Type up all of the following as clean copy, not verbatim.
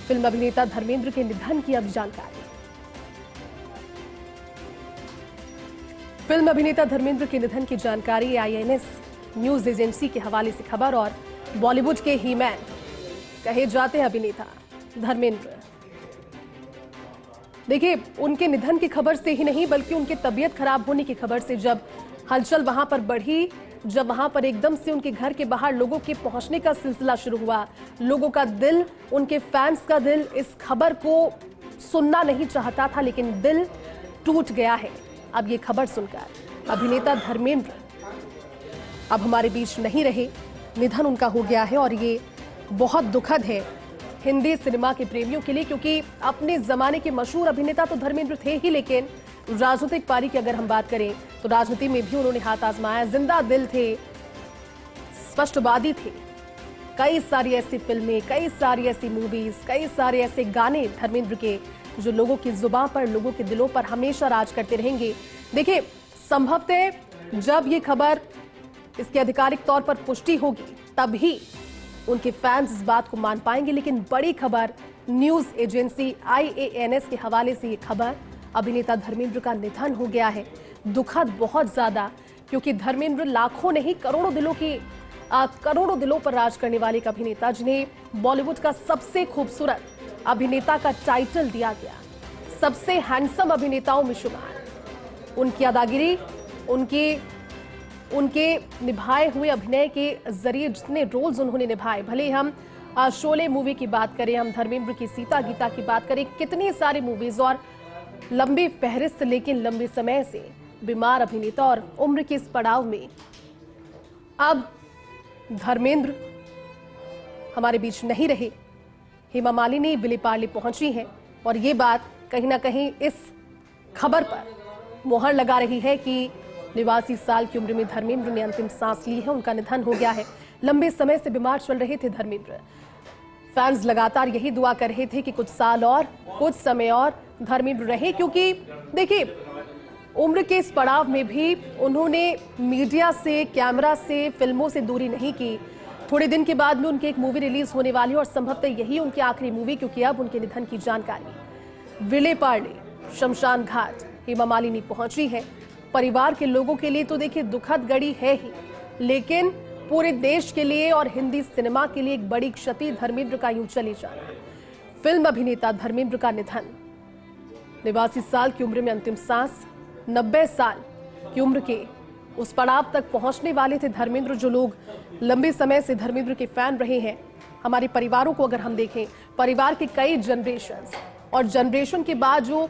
Film अभिनेता धर्मेंद्र के निधन की अब जानकारी। फिल्म अभिनेता धर्मेंद्र के निधन की जानकारी आईएनएस न्यूज एजेंसी के हवाले से खबर। और बॉलीवुड के ही मैन कहे जाते हैं अभिनेता धर्मेंद्र। देखिए, उनके निधन की खबर से ही नहीं बल्कि उनके तबीयत खराब होने की खबर से जब हलचल वहां पर बढ़ी, जब वहां पर एकदम से उनके घर के बाहर लोगों के पहुंचने का सिलसिला शुरू हुआ, लोगों का दिल, उनके फैंस का दिल इस खबर को सुनना नहीं चाहता था, लेकिन दिल टूट गया है अब ये खबर सुनकर। अभिनेता धर्मेंद्र अब हमारे बीच नहीं रहे, निधन उनका हो गया है और ये बहुत दुखद है हिंदी सिनेमा के प्रेमियों के लिए, क्योंकि अपने जमाने के मशहूर अभिनेता तो धर्मेंद्र थे ही, लेकिन राजनीतिक पारी की अगर हम बात करें तो राजनीति में भी उन्होंने हाथ आजमाया। जिंदा दिल थे, स्पष्टवादी थे। कई सारी ऐसी फिल्में, कई सारी ऐसी मूवीज, कई सारे ऐसे गाने धर्मेंद्र के जो लोगों की जुबान पर, लोगों के दिलों पर हमेशा राज करते रहेंगे। देखिए, संभवतः जब ये खबर इसकी आधिकारिक तौर पर पुष्टि होगी तभी उनके फैंस इस बात को मान पाएंगे, लेकिन बड़ी खबर न्यूज एजेंसी आईएएनएस के हवाले से ये खबर, अभिनेता धर्मेंद्र का निधन हो गया है। दुखद बहुत ज्यादा, क्योंकि धर्मेंद्र लाखों नहीं करोड़ों दिलों पर राज करने वाले एक अभिनेता, जिन्हें बॉलीवुड का सबसे खूबसूरत अभिनेता का टाइटल दिया गया, सबसे हैंडसम अभिनेताओं में शुमार। उनकी अदागिरी, उनके निभाए हुए अभिनय के जरिए जितने रोल्स उन्होंने निभाए, भले हम शोले मूवी की बात करें, हम धर्मेंद्र की सीता गीता की बात करें, कितनी सारी मूवीज और लंबी फहरिस्त, लेकिन लंबे समय से बीमार अभिनेता और उम्र के इस पड़ाव में अब धर्मेंद्र हमारे बीच नहीं रहे। हेमा मालिनी विलेपार्ले पहुंची हैं और ये बात कहीं ना कहीं इस खबर पर मोहर लगा रही है कि 89 साल की उम्र में धर्मेंद्र ने अंतिम सांस ली है। उनका निधन हो गया है। लंबे समय से बीमार चल रहे थे धर्मेंद्र। फैंस लगातार यही दुआ कर रहे थे कि कुछ साल और, कुछ समय और धर्मेंद्र रहे, क्योंकि देखिए, उम्र के इस पड़ाव में भी उन्होंने मीडिया से, कैमरा से, फिल्मों से दूरी नहीं की। थोड़े दिन के बाद में उनकी एक मूवी रिलीज होने वाली और संभवतः यही उनकी आखिरी मूवी, क्योंकि अब उनके निधन की जानकारी विलेपार्ले, शमशान घाट हेमा मालिनी पहुंची है। परिवार के लोगों के लिए तो देखिए दुखद घड़ी है ही, लेकिन पूरे देश के लिए और हिंदी सिनेमा के लिए एक बड़ी क्षति धर्मेंद्र का यूं चले जाना। फिल्म अभिनेता धर्मेंद्र का निधन, 89 साल की उम्र में अंतिम सांस, 90 साल की उम्र के उस पड़ाव तक पहुंचने वाले थे धर्मेंद्र। जो लोग लंबे समय से धर्मेंद्र के फैन रहे हैं, हमारे परिवारों को अगर हम देखें, परिवार के कई जनरेशंस और जनरेशन के बाद जो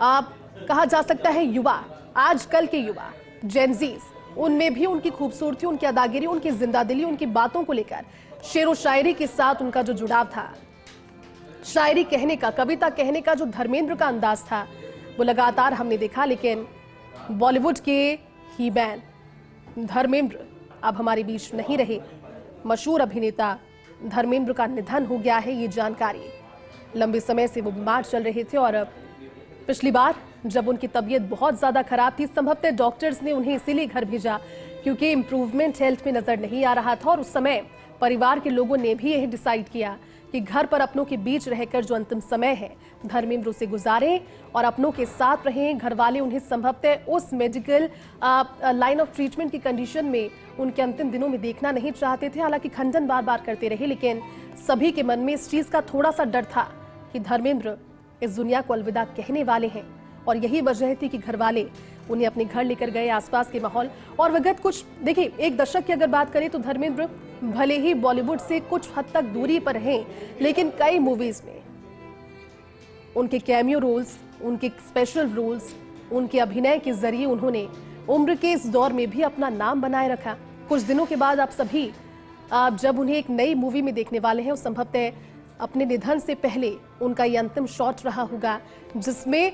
आप कहा जा सकता है युवा, आजकल के युवा जेनजीज, उनमें भी उनकी खूबसूरती, उनकी अदागिरी, उनकी जिंदादिली, उनकी बातों को लेकर, शेरो शायरी के साथ उनका जो जुड़ाव था, शायरी कहने का, कविता कहने का जो धर्मेंद्र का अंदाज था, वो लगातार हमने देखा। लेकिन बॉलीवुड के ही बैन धर्मेंद्र अब हमारे बीच नहीं रहे। मशहूर अभिनेता धर्मेंद्र का निधन हो गया है, ये जानकारी। लंबे समय से वो बीमार चल रहे थे और पिछली बार जब उनकी तबीयत बहुत ज्यादा खराब थी, संभवतः डॉक्टर्स ने उन्हें इसीलिए घर भेजा क्योंकि इंप्रूवमेंट हेल्थ में नजर नहीं आ रहा था। और उस समय परिवार के लोगों ने भी यह डिसाइड किया कि घर पर अपनों के बीच रहकर जो अंतिम समय है धर्मेंद्र से गुजारें और अपनों के साथ रहें। घर वाले उन्हें संभवतः उस मेडिकल लाइन ऑफ ट्रीटमेंट की कंडीशन में उनके अंतिम दिनों में देखना नहीं चाहते थे। हालांकि खंडन बार बार करते रहे, लेकिन सभी के मन में इस चीज का थोड़ा सा डर था कि धर्मेंद्र इस दुनिया को अलविदा कहने वाले हैं। और यही वजह थी कि घर वाले उन्हें अपने घर लेकर गए। आसपास के माहौल और विगत कुछ, देखिए, एक दशक की अगर बात करें तो धर्मेंद्र भले ही बॉलीवुड से कुछ हद तक दूरी पर हैं, लेकिन कई मूवीज में उनके कैमियो रोल्स, उनके स्पेशल रोल्स, उनके अभिनय के जरिए उन्होंने उम्र के इस दौर में भी अपना नाम बनाए रखा। कुछ दिनों के बाद आप जब उन्हें एक नई मूवी में देखने वाले हैं, संभवतः अपने निधन से पहले उनका ये अंतिम शॉट रहा होगा, जिसमें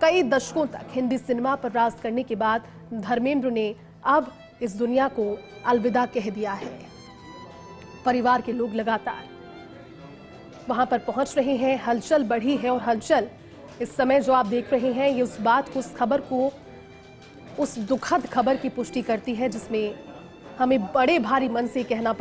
कई दशकों तक हिंदी सिनेमा पर राज करने के बाद धर्मेंद्र ने अब इस दुनिया को अलविदा कह दिया है। परिवार के लोग लगातार वहां पर पहुंच रहे हैं, हलचल बढ़ी है और हलचल इस समय जो आप देख रहे हैं, ये उस बात को, उस खबर को, उस दुखद खबर की पुष्टि करती है जिसमें हमें बड़े भारी मन से कहना पड़ता है